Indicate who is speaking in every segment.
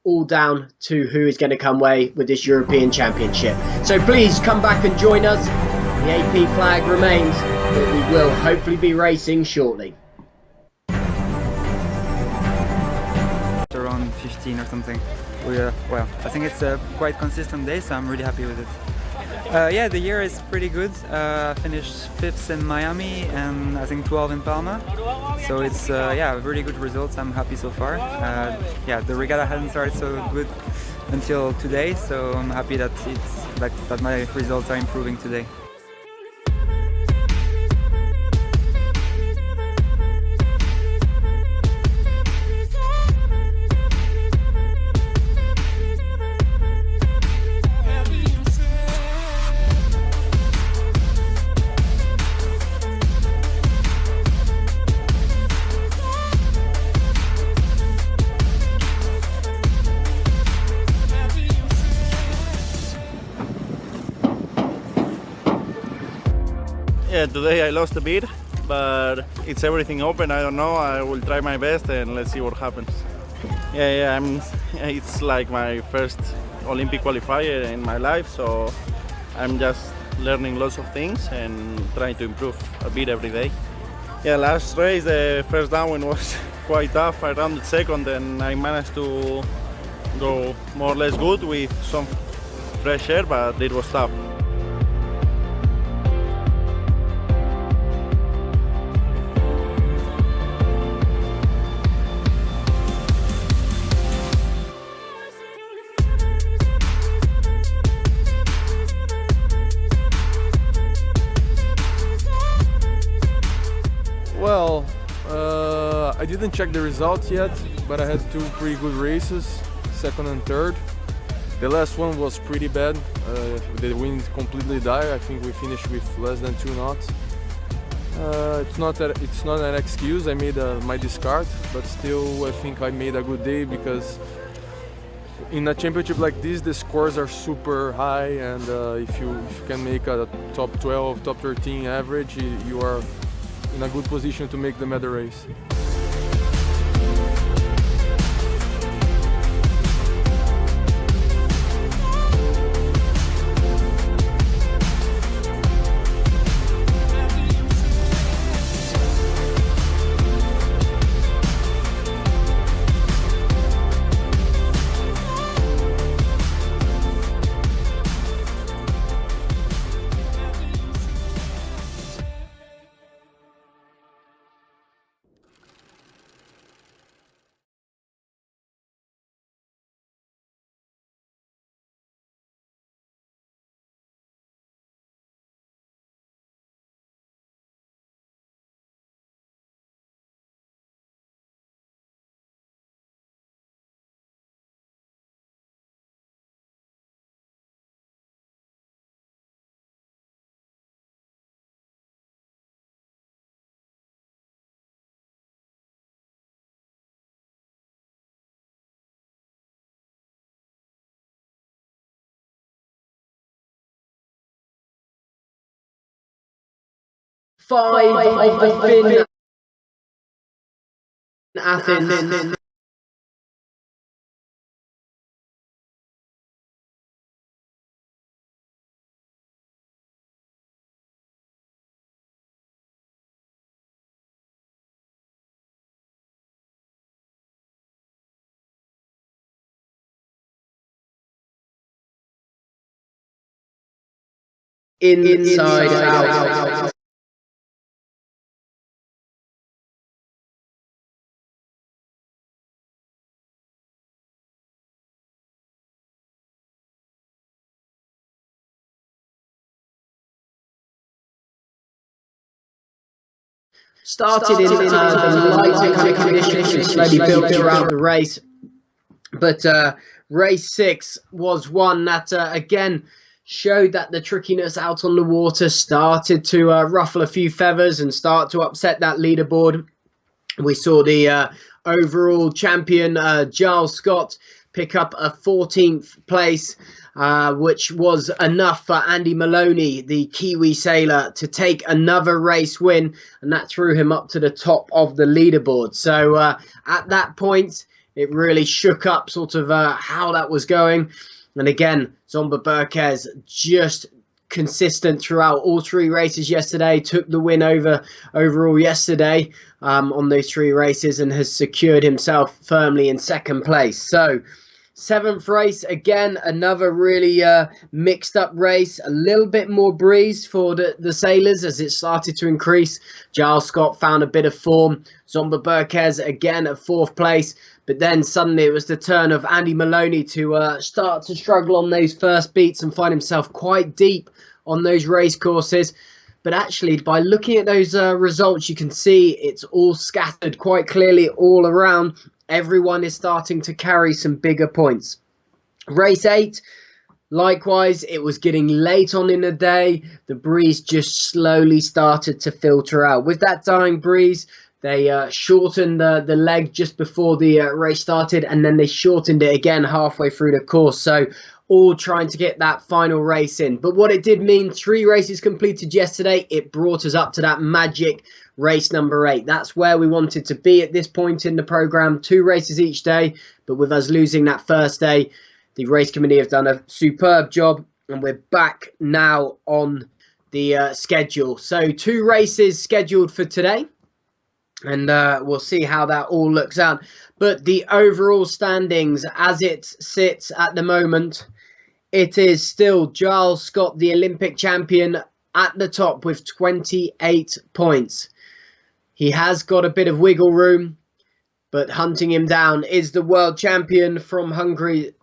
Speaker 1: all down to who is going to come away with this European Championship. So please come back and join us. The AP flag remains, but we will hopefully be racing shortly.
Speaker 2: Around 15 or something. Well, I think it's a quite consistent day, so I'm really happy with it. Yeah, the year is pretty good. I finished 5th in Miami and I think 12 in Palma. So it's yeah, really good results. I'm happy so far. Yeah, the regatta hasn't started so good until today, so I'm happy that that my results are improving today.
Speaker 3: Yeah, today I lost a bit, but it's everything open. I don't know. I will try my best and let's see what happens. Yeah, it's like my first Olympic qualifier in my life, so I'm just learning lots of things and trying to improve a bit every day. Yeah, last race, the first downwind was quite tough. I rounded second and I managed to go more or less good with some fresh air, but it was tough.
Speaker 4: Well, I didn't check the results yet, but I had 2 pretty good races, second and third. The last one was pretty bad. The wind completely died. I think we finished with less than 2 knots. It's not an excuse. I made my discard, but still I think I made a good day because in a championship like this, the scores are super high, and if you can make a top 12, top 13 average, you are in a good position to make the medal race.
Speaker 1: Five of the Finn Athens. Inside out. Started in the lighter kind of conditions and slowly built throughout the race. But race 6 was one that, again, showed that the trickiness out on the water started to ruffle a few feathers and start to upset that leaderboard. We saw the overall champion, Giles Scott, pick up a 14th place, which was enough for Andy Maloney, the Kiwi sailor, to take another race win, and that threw him up to the top of the leaderboard. So at that point, It really shook up sort of how that was going. And again, Zomba Berquez just consistent throughout all 3 races yesterday, took the win overall yesterday on those 3 races, and has secured himself firmly in 2nd place. So 7th race, again, another really mixed up race. A little bit more breeze for the sailors as it started to increase. Giles Scott found a bit of form. Zomba Berquez again at 4th place. But then suddenly it was the turn of Andy Maloney to start to struggle on those first beats and find himself quite deep on those race courses. But actually, by looking at those results, you can see it's all scattered quite clearly all around. Everyone is starting to carry some bigger points. Race 8, likewise, it was getting late on in the day. The breeze just slowly started to filter out. With that dying breeze, they shortened the leg just before the race started, and then they shortened it again halfway through the course. So all trying to get that final race in. But what it did mean, 3 races completed yesterday. It brought us up to that magic race number 8. That's where we wanted to be at this point in the program. 2 races each day, but with us losing that first day, the race committee have done a superb job, and we're back now on the schedule. So 2 races scheduled for today, and we'll see how that all looks out. But the overall standings as it sits at the moment, it is still Giles Scott, the Olympic champion, at the top with 28 points. He has got a bit of wiggle room, but hunting him down is the world champion from Hungary,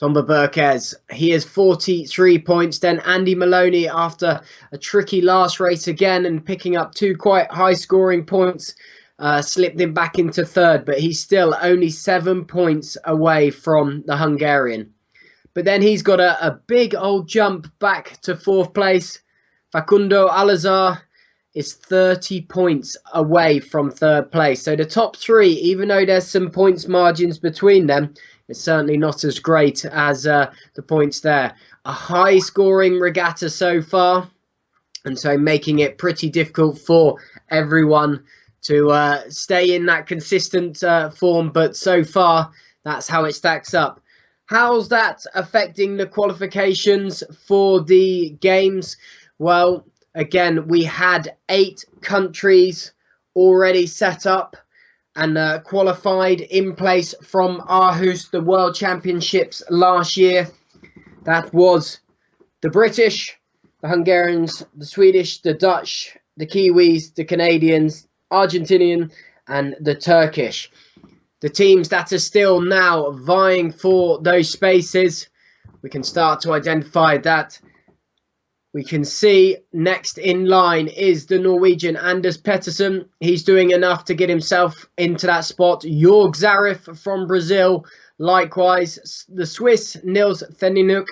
Speaker 1: Zomba Berquez. He has 43 points. Then Andy Maloney, after a tricky last race again and picking up 2 quite high-scoring points, slipped him back into 3rd, but he's still only 7 points away from the Hungarian. But then he's got a big old jump back to 4th place. Facundo Alazar is 30 points away from 3rd place. So the top 3, even though there's some points margins between them, it's certainly not as great as the points there. A high-scoring regatta so far, and so making it pretty difficult for everyone to stay in that consistent form. But so far, that's how it stacks up. How's that affecting the qualifications for the games? Well, again, we had 8 countries already set up and qualified in place from Aarhus, the World Championships last year. That was the British, the Hungarians, the Swedish, the Dutch, the Kiwis, the Canadians, Argentinian, and the Turkish. The teams that are still now vying for those spaces, we can start to identify that. We can see next in line is the Norwegian Anders Pettersson. He's doing enough to get himself into that spot. Jorg Zarif from Brazil. Likewise, the Swiss Nils Theninuk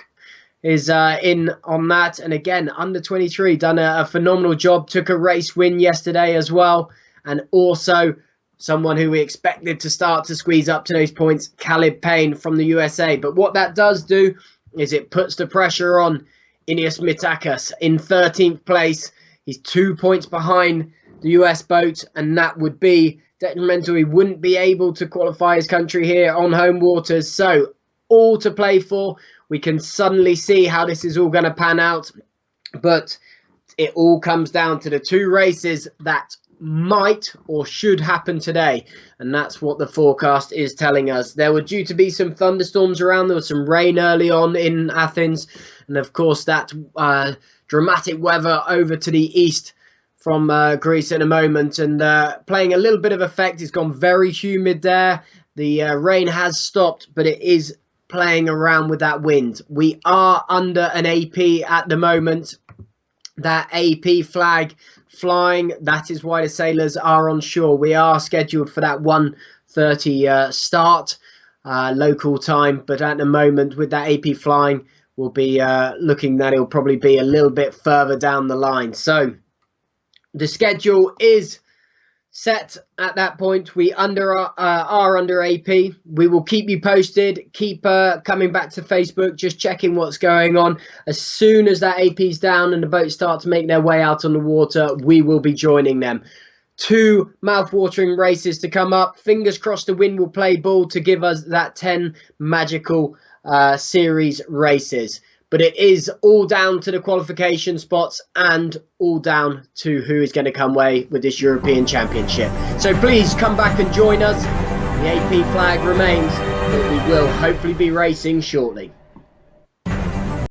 Speaker 1: is in on that. And again, under 23, done a phenomenal job. Took a race win yesterday as well. And also someone who we expected to start to squeeze up to those points, Caleb Payne from the USA. But what that does do is it puts the pressure on Ineos Mitakis in 13th place. He's 2 points behind the US boat, and that would be detrimental. He wouldn't be able to qualify his country here on home waters. So all to play for. We can suddenly see how this is all going to pan out. But it all comes down to the 2 races that might or should happen today, and that's what the forecast is telling us. There were due to be some thunderstorms around. There was some rain early on in Athens, and of course that dramatic weather over to the east from Greece in a moment, and playing a little bit of effect. It's gone very humid there. The rain has stopped, but it is playing around with that wind. We are under an AP at the moment. That AP flag flying, that is why the sailors are on shore. We are scheduled for that 1:30 start local time, but at the moment with that AP flying, we'll be looking that it'll probably be a little bit further down the line. So the schedule is set at that point. We are under AP. We will keep you posted. Keep coming back to Facebook, just checking what's going on. As soon as that AP's down and the boats start to make their way out on the water, we will be joining them. 2 mouth-watering races to come up. Fingers crossed the wind will play ball to give us that 10 magical series races. But it is all down to the qualification spots and all down to who is going to come away with this European Championship. So please come back and join us. The AP flag remains, but we will hopefully be racing shortly.